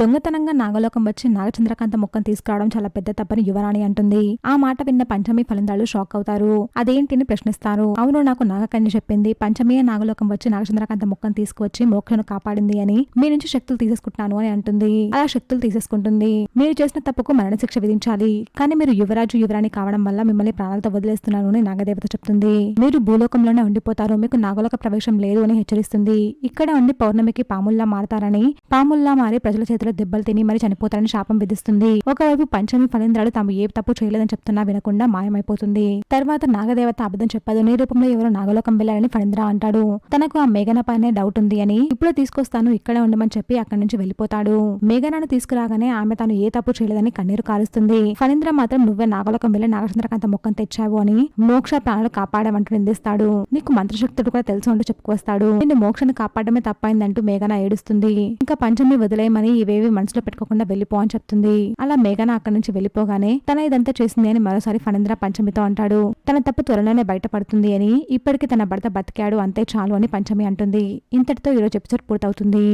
దొంగతనంగా నాగలోకం వచ్చి నాగచంద్రకాంత ముక్కను తీసుకురావడం చాలా పెద్ద తప్పని యువరాణి అంటుంది. ఆ మాట విన్న పంచమి ఫలిందాలు షాక్ అవుతారు. అదేంటిని ప్రశ్నిస్తారు. అవును, నాకు నాగకన్య చెప్పింది పంచమియే నాగలోకం వచ్చి నాగచంద్రకాంత ముక్కను తీసుకువచ్చి మోక్షను కాపాడింది అని. మీ నుంచి శక్తులు తీసేసుకుంటున్నాను అని అంటుంది. అలా శక్తులు తీసేసుకుంటుంది. మీరు చేసిన తప్పుకు మరణశిక్ష విధించాలి, కానీ మీరు యువరాజు యువరాణి కావడం వల్ల మిమ్మల్ని ప్రాణాలతో వదిలేస్తున్నాను అని నాగదేవత చెప్తుంది. మీరు భూలోకంలోనే ఉండిపోతారు, మీకు నాగలోక ప్రవేశం లేదు అని హెచ్చరిస్తుంది. ఇక్కడ ఉండి పౌర్ణమికి పాముల్లా మారతారని, పాముల్లా మారి ప్రజల చేతిలో దెబ్బలు తిని మరి చనిపోతారని శాపం విధిస్తుంది. ఒకవైపు పంచమి ఫలేంద్రాలు తాము ఏ తప్పు చేయలేదని చెప్తున్నా వినకుండా మాయమైపోతుంది. తర్వాత నాగదేవత అబద్ధం చెప్పదు. నీ రూపంలో ఎవరో నాగలోకం వెళ్లారని ఫణీంద్ర అంటాడు. తనకు ఆ మేఘన పైనే డౌట్ ఉంది అని, ఇప్పుడే తీసుకొస్తాను ఇక్కడే ఉండమని చెప్పి అక్కడి నుంచి వెళ్లిపోతాడు. మేఘనాను తీసుకురాగానే ఆమె తాను ఏ తప్పు చేయలేదని కన్నీరు కారుస్తుంది. ఫణీంద్ర మాత్రం నువ్వే నాగలోకం వెళ్లి నాగచంద్రకాంత మొక్కను తెచ్చావు అని, మోక్ష ప్రాణాలు కాపాడమంటూ నిందిస్తాడు. నీకు మంత్రశక్తుడు కూడా తెలుసు అంటూ చెప్పుకొస్తాడు. నిన్ను మోక్షను కాపాడమే తప్పైందంటూ మేఘన ఏడుస్తుంది. ఇంకా పంచమి వదిలేయమని ఇవేవి మనసులో పెట్టుకోకుండా వెళ్లిపో అని చెప్తుంది. అలా మేఘన అక్కడి నుంచి వెళ్లిపోగానే తన ఇదంతా చేసింది అని మరోసారి ఫణీంద్ర పంచమితో అంటాడు. తన తప్పు త్వరలోనే బయటపడుతుంది అని, ఇప్పటికీ తన భర్త బతికాడు అంతే చాలు అని పంచమి అంటుంది. ఇంతటితో ఈరోజు ఎపిసోడ్ పూర్తవుతుంది.